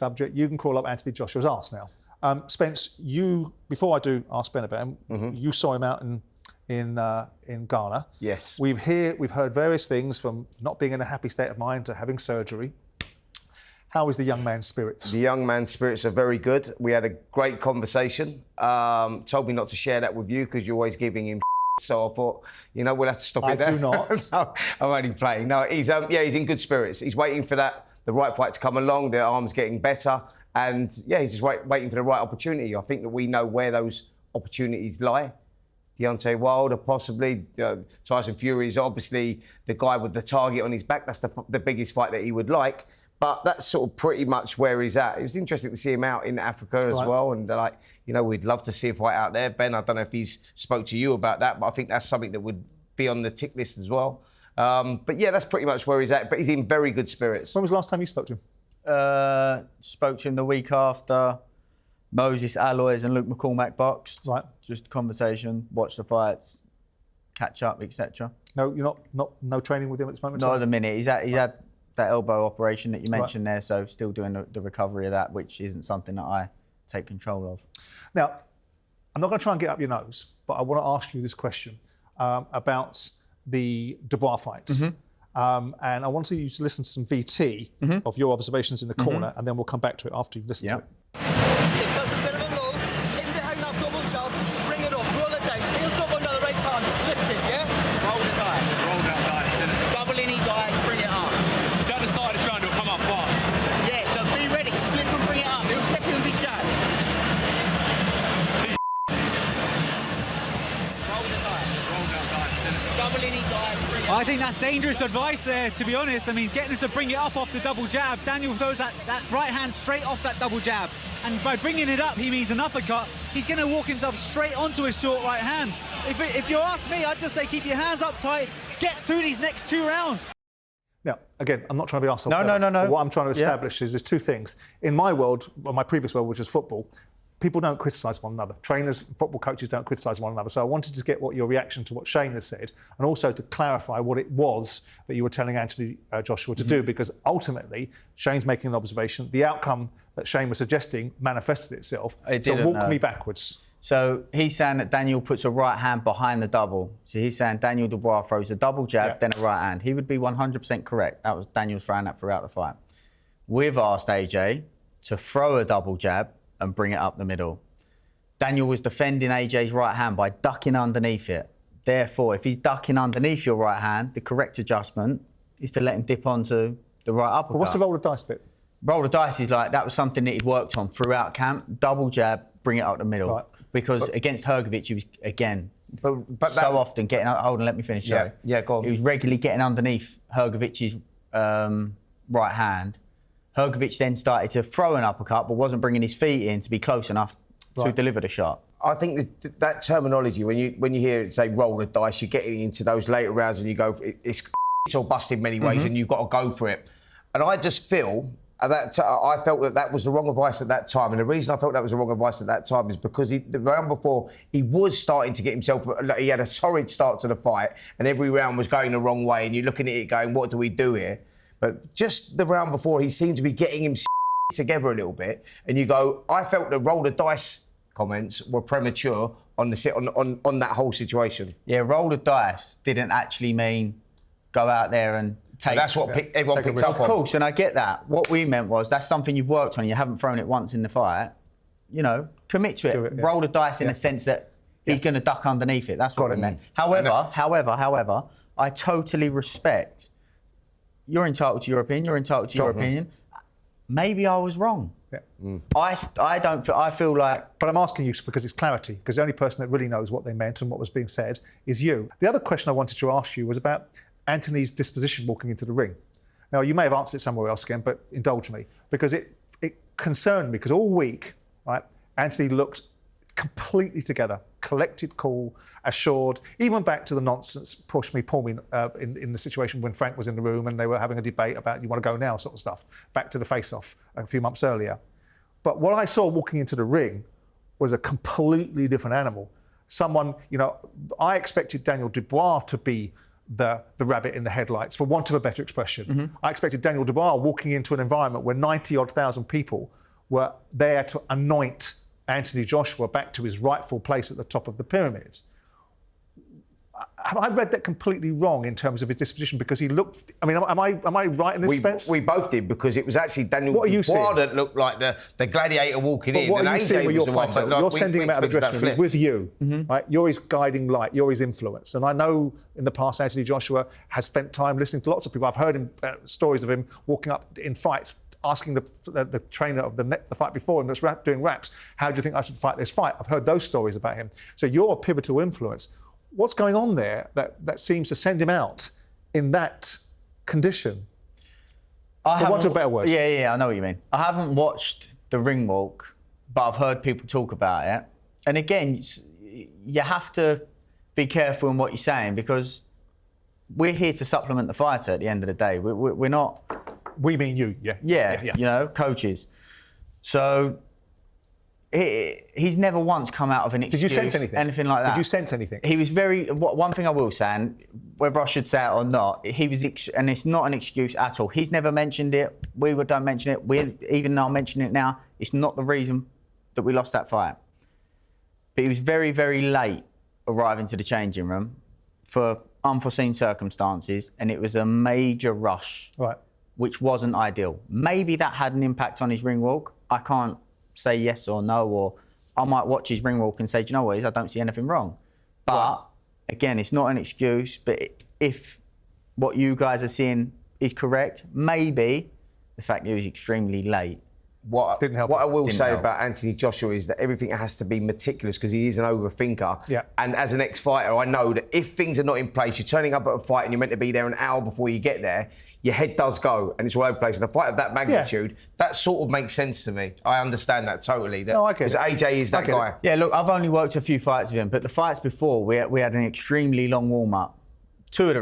subject. You can crawl up Anthony Joshua's arse now. Spence, before I do ask Ben about him, you saw him out in Ghana. Yes. We've heard various things, from not being in a happy state of mind to having surgery. How is the young man's spirits? The young man's spirits are very good. We had a great conversation. Told me not to share that with you because you're always giving him so I thought, we'll have to stop it there. I do not. No, I'm only playing. No, he's in good spirits. He's waiting for the right fight to come along. The arm's getting better. And, he's just waiting for the right opportunity. I think that we know where those opportunities lie. Deontay Wilder, possibly. Tyson Fury is obviously the guy with the target on his back. That's the biggest fight that he would like. But that's sort of pretty much where he's at. It was interesting to see him out in Africa as well. And, we'd love to see a fight out there. Ben, I don't know if he's spoke to you about that, but I think that's something that would be on the tick list as well. But, that's pretty much where he's at. But he's in very good spirits. When was the last time you spoke to him? Spoke to him the week after Moses Alloys and Luke McCormack boxed. Right. Just a conversation, watch the fights, catch up, etc. No, you're no training with him at this moment? Not at the minute. He's had that elbow operation that you mentioned there, so still doing the recovery of that, which isn't something that I take control of. Now, I'm not going to try and get up your nose, but I want to ask you this question about the Dubois fight. And I want you to listen to some VT of your observations in the corner, and then we'll come back to it after you've listened to it. If there's a bit of a lull, in behind that double jab, bring it up, roll the dice, he'll double under the right hand, lift it, yeah? Roll the dice. Roll that dice, innit? Double in his eyes, bring it up. So at the start of this round, it'll come up fast. Yeah, so be ready, slip and bring it up. He'll slip in with his jab. Roll the dice. Roll that dice, innit? Double in his eyes, bring it up. I think that's dangerous advice there, to be honest. I mean, getting him to bring it up off the double jab. Daniel throws that right hand straight off that double jab. And by bringing it up, he means an uppercut. He's going to walk himself straight onto his short right hand. If you ask me, I'd just say keep your hands up tight, get through these next 2 rounds. Now, again, I'm not trying to be arsehole. No. What I'm trying to establish is there's two things. In my world, or my previous world, which is football, people don't criticise one another. Trainers, football coaches don't criticise one another. So I wanted to get your reaction to what Shane has said, and also to clarify what it was that you were telling Anthony Joshua to do, because ultimately Shane's making an observation. The outcome that Shane was suggesting manifested itself. So walk me backwards. So he's saying that Daniel puts a right hand behind the double. So he's saying Daniel Dubois throws a double jab, then a right hand. He would be 100% correct. That was Daniel's throwing that throughout the fight. We've asked AJ to throw a double jab and bring it up the middle. Daniel was defending AJ's right hand by ducking underneath it. Therefore, if he's ducking underneath your right hand, the correct adjustment is to let him dip onto the right uppercut. But what's the roll the dice bit? Roll the dice is like, that was something that he'd worked on throughout camp. Double jab, bring it up the middle. Right. Because against Hrgovic, he was, again, but so often getting... Hold on, let me finish, sorry. Yeah, go on. He was regularly getting underneath Hrgovic's right hand. Hrgovic then started to throw an uppercut, but wasn't bringing his feet in to be close enough to deliver the shot. I think that terminology, when you hear it say roll the dice, you're getting into those later rounds and you go, it's all busted in many ways and you've got to go for it. And I just feel... I felt that was the wrong advice at that time. And the reason I felt that was the wrong advice at that time is because the round before, he was starting to get himself... He had a torrid start to the fight and every round was going the wrong way and you're looking at it going, what do we do here? But just the round before, he seemed to be getting him together a little bit. And you go, I felt the roll the dice comments were premature on that whole situation. Yeah, roll the dice didn't actually mean go out there and... That's what everyone picked up on. Of course, and I get that. What we meant was that's something you've worked on. You haven't thrown it once in the fight. Commit to it. Roll the dice in the sense that he's going to duck underneath it. That's what we meant. However, I totally respect. You're entitled to your opinion. You're entitled to your opinion. Maybe I was wrong. Yeah. I feel like... But I'm asking you because it's clarity, because the only person that really knows what they meant and what was being said is you. The other question I wanted to ask you was about Anthony's disposition walking into the ring. Now, you may have answered it somewhere else again, but indulge me, because it concerned me, because all week, right, Anthony looked completely together, collected, cool, assured, even back to the nonsense, pull me, in the situation when Frank was in the room and they were having a debate about you want to go now sort of stuff, back to the face-off a few months earlier. But what I saw walking into the ring was a completely different animal. Someone, I expected Daniel Dubois to be the rabbit in the headlights, for want of a better expression. I expected Daniel Dubois walking into an environment where 90-odd thousand people were there to anoint Anthony Joshua back to his rightful place at the top of the pyramids. Have I read that completely wrong in terms of his disposition? Because he looked... I mean, am I right in this sense? We both did, because it was actually Daniel Dubois that looked like the gladiator walking in. What are you seeing with your fighter? Like, you're sending him out of the dressing room. He's with you, right? You're his guiding light. You're his influence. And I know in the past Anthony Joshua has spent time listening to lots of people. I've heard him, stories of him walking up in fights, asking the trainer of the fight before him that's doing raps, how do you think I should fight this fight? I've heard those stories about him. So you're a pivotal influence. What's going on there that seems to send him out in that condition? For want of a better word. Yeah, I know what you mean. I haven't watched the ring walk, but I've heard people talk about it. And again, you have to be careful in what you're saying, because we're here to supplement the fighter at the end of the day. We're not... We mean you, yeah. Yeah, you know, coaches. So... He's never once come out of an excuse. Did you sense anything? Anything like that? Did you sense anything? He was very... One thing I will say, and whether I should say it or not, he was... And it's not an excuse at all. He's never mentioned it. We don't mention it. Even though I'm mentioning it now, it's not the reason that we lost that fight. But he was very, very late arriving to the changing room for unforeseen circumstances, and it was a major rush, right, which wasn't ideal. Maybe that had an impact on his ring walk. I can't say yes or no, or I might watch his ring walk and say, do you know what it is? I don't see anything wrong. But again, it's not an excuse. But if what you guys are seeing is correct, maybe the fact that he was extremely late didn't help. What I will say about Anthony Joshua is that everything has to be meticulous, because he is an overthinker. Yeah. And as an ex-fighter, I know that if things are not in place, you're turning up at a fight and you're meant to be there an hour before you get there, your head does go and it's all over the place. And a fight of that magnitude, that sort of makes sense to me. I understand that totally. No, I get it. Because AJ is that guy. Yeah, look, I've only worked a few fights with him, but the fights before, we had an extremely long warm-up. One of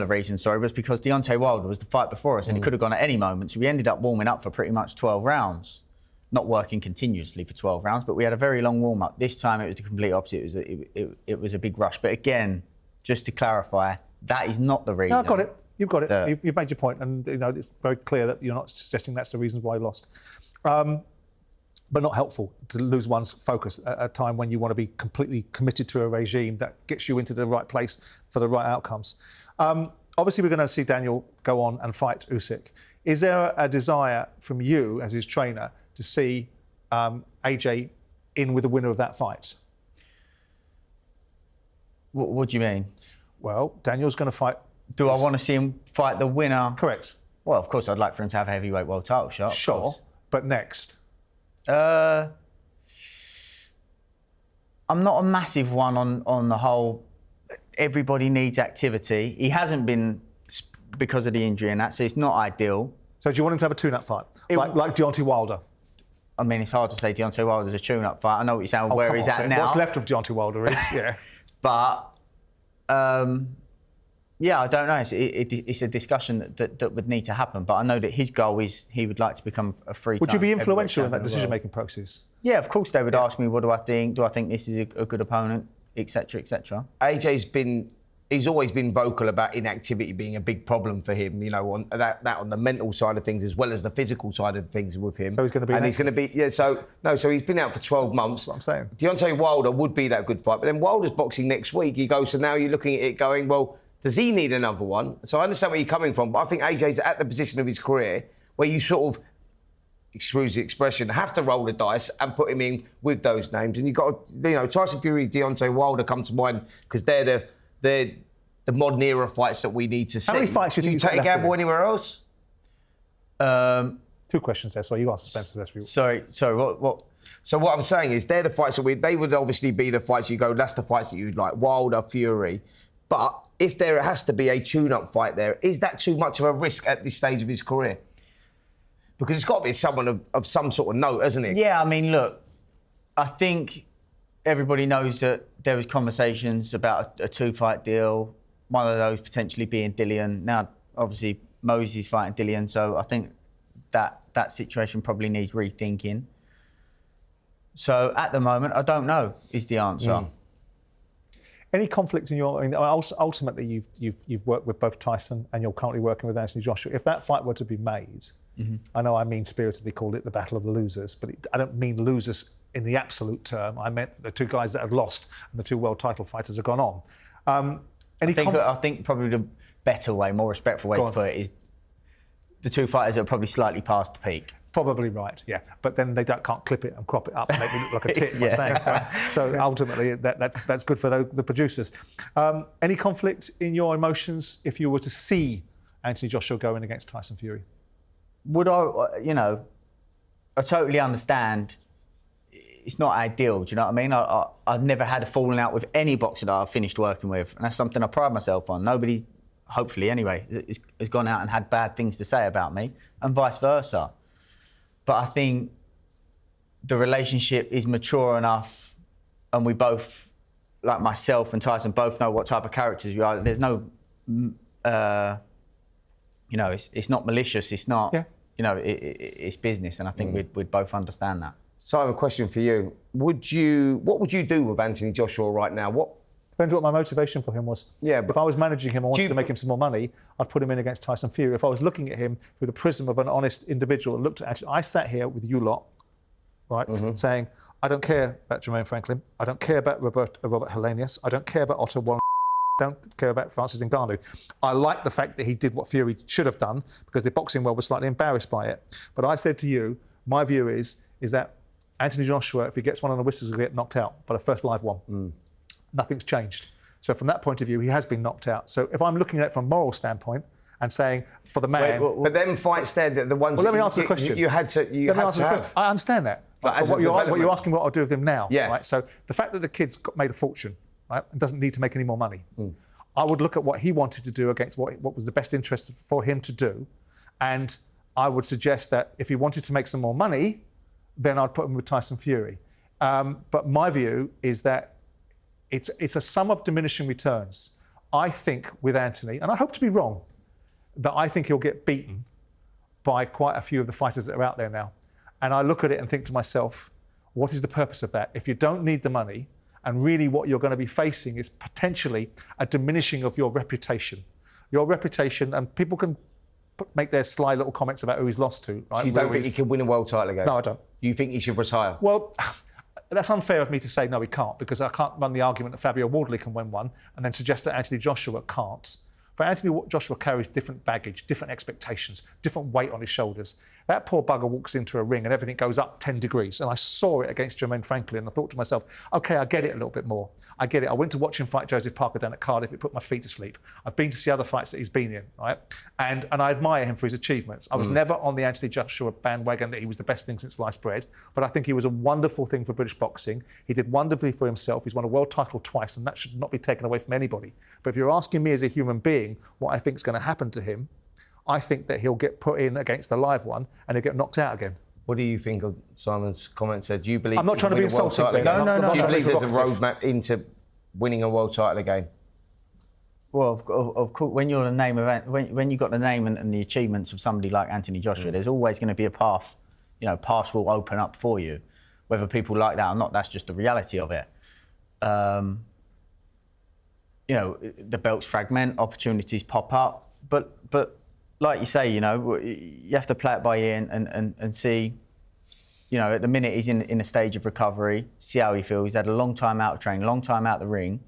the reasons, was because Deontay Wilder was the fight before us, and he could have gone at any moment. So we ended up warming up for pretty much 12 rounds. Not working continuously for 12 rounds, but we had a very long warm-up. This time it was the complete opposite. It was a big rush. But again, just to clarify, that is not the reason. No, I got it. You've got it. You've made your point, and you know it's very clear that you're not suggesting that's the reason why you lost. But not helpful to lose one's focus at a time when you want to be completely committed to a regime that gets you into the right place for the right outcomes. Obviously, we're going to see Daniel go on and fight Usyk. Is there a desire from you, as his trainer, to see AJ in with the winner of that fight? What do you mean? Well, Daniel's going to fight... Do I want to see him fight the winner? Correct. Well, of course, I'd like for him to have a heavyweight world title shot. Sure, but next? I'm not a massive one on the whole, everybody needs activity. He hasn't been because of the injury and that, so it's not ideal. So do you want him to have a tune-up fight? Like Deontay Wilder? I mean, it's hard to say Deontay Wilder's a tune-up fight. I know what you're saying, where he's at now. What's left of Deontay Wilder is, yeah. But, yeah, I don't know. It's a discussion that would need to happen. But I know that his goal is he would like to become a free. Would you be influential in that decision-making process? Yeah, of course they would ask me, what do I think? Do I think this is a good opponent, etc., etc. He's always been vocal about inactivity being a big problem for him, you know, on that on the mental side of things as well as the physical side of things with him. So he's going to be... And he's going to be... So he's been out for 12 months. That's what I'm saying. Deontay Wilder would be that good fight. But then Wilder's boxing next week. He goes, so now you're looking at it going, well, does he need another one? So I understand where you're coming from, but I think AJ's at the position of his career where you sort of, excuse the expression, have to roll the dice and put him in with those names. And you've got, you know, Tyson Fury, Deontay Wilder come to mind because they're the modern era fights that we need to see. How many fights do you think take a gamble anywhere else? Two questions there. So you asked Spencer. Sorry. What? So what I'm saying is they're the fights that they would obviously be the fights you go, that's the fights that you'd like, Wilder, Fury. But if there has to be a tune-up fight there, is that too much of a risk at this stage of his career? Because it's got to be someone of some sort of note, hasn't it? Yeah, I mean, look, I think everybody knows that there was conversations about a two-fight deal, one of those potentially being Dillian. Now, obviously, Mosey's fighting Dillian, so I think that situation probably needs rethinking. So, at the moment, I don't know, is the answer. Any conflict in your? I mean, ultimately, you've worked with both Tyson and you're currently working with Anthony Joshua. If that fight were to be made, I know I mean-spiritedly called it the battle of the losers, but I don't mean losers in the absolute term. I meant the two guys that have lost and the two world title fighters have gone on. I think probably the better way, more respectful way to put it is the two fighters are probably slightly past the peak. Probably right, yeah. But then they can't clip it and crop it up and make it look like a tit. Yeah. Saying, right? So ultimately, that's good for the producers. Any conflict in your emotions if you were to see Anthony Joshua going against Tyson Fury? Would I totally understand. It's not ideal, do you know what I mean? I've never had a falling out with any boxer that I've finished working with, and that's something I pride myself on. Nobody, hopefully anyway, has gone out and had bad things to say about me, and vice versa. But I think the relationship is mature enough, and we both, like myself and Tyson, both know what type of characters we are. There's no, it's not malicious. It's not, it's business, and I think we'd both understand that. Simon, question for you. What would you do with Anthony Joshua right now? Depends what my motivation for him was. Yeah, but if I was managing him, I wanted to make him some more money, I'd put him in against Tyson Fury. If I was looking at him through the prism of an honest individual that looked at I sat here with you lot, right, saying, I don't care about Jermaine Franklin, I don't care about Robert Helenius, I don't care about Otto Warren, I don't care about Francis Ngannou. I like the fact that he did what Fury should have done because the boxing world was slightly embarrassed by it. But I said to you, my view is that Anthony Joshua, if he gets one on the whistles, will get knocked out by the first live one. Nothing's changed. So from that point of view, he has been knocked out. So if I'm looking at it from a moral standpoint and saying, for the man... But them fights there, the ones... Well, let me answer the question. You had to have. I understand that. But what you're asking what I'll do with him now. Yeah. Right? So the fact that the kid's made a fortune, right, and doesn't need to make any more money, I would look at what he wanted to do against what was the best interest for him to do. And I would suggest that if he wanted to make some more money, then I'd put him with Tyson Fury. But my view is that it's a sum of diminishing returns. I think with Anthony, and I hope to be wrong, that I think he'll get beaten by quite a few of the fighters that are out there now. And I look at it and think to myself, what is the purpose of that? If you don't need the money, and really what you're going to be facing is potentially a diminishing of your reputation. Your reputation, and people can make their sly little comments about who he's lost to. Right? So you don't think he can win a world title again? No, I don't. You think he should retire? Well, that's unfair of me to say no, he can't, because I can't run the argument that Fabio Wardley can win one and then suggest that Anthony Joshua can't. But Anthony Joshua carries different baggage, different expectations, different weight on his shoulders. That poor bugger walks into a ring and everything goes up 10 degrees. And I saw it against Jermaine Franklin and I thought to myself, OK, I get it a little bit more. I get it. I went to watch him fight Joseph Parker down at Cardiff. It put my feet to sleep. I've been to see other fights that he's been in, right? And I admire him for his achievements. I was never on the Anthony Joshua bandwagon that he was the best thing since sliced bread, but I think he was a wonderful thing for British boxing. He did wonderfully for himself. He's won a world title twice, and that should not be taken away from anybody. But if you're asking me as a human being what I think is going to happen to him, I think that he'll get put in against the live one and he'll get knocked out again. What do you think of Simon's comment? Said, do you believe... I'm not trying to be insulting, Ben. No. Do you believe there's a roadmap into winning a world title again? Well, of course, when you're the name of when you got the name and the achievements of somebody like Anthony Joshua, there's always going to be a path. You know, paths will open up for you, whether people like that or not. That's just the reality of it. You know, the belts fragment, opportunities pop up, but like you say, you know, you have to play it by ear and see. You know, at the minute he's in a stage of recovery. See how he feels. He's had a long time out of training, long time out of the ring.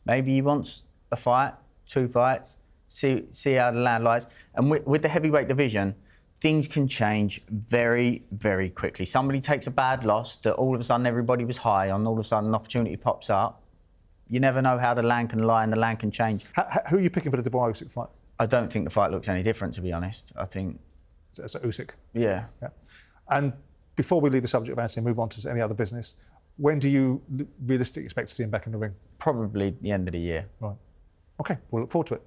Maybe he wants a fight, 2 fights. See how the land lies. And with the heavyweight division, things can change very, very quickly. Somebody takes a bad loss that all of a sudden everybody was high on. All of a sudden an opportunity pops up. You never know how the land can lie and the land can change. Who are you picking for the Dubois Usyk fight? I don't think the fight looks any different, to be honest. I think... So Usyk? Yeah. And before we leave the subject of Anthony and move on to any other business, when do you realistically expect to see him back in the ring? Probably the end of the year. Right. OK, we'll look forward to it.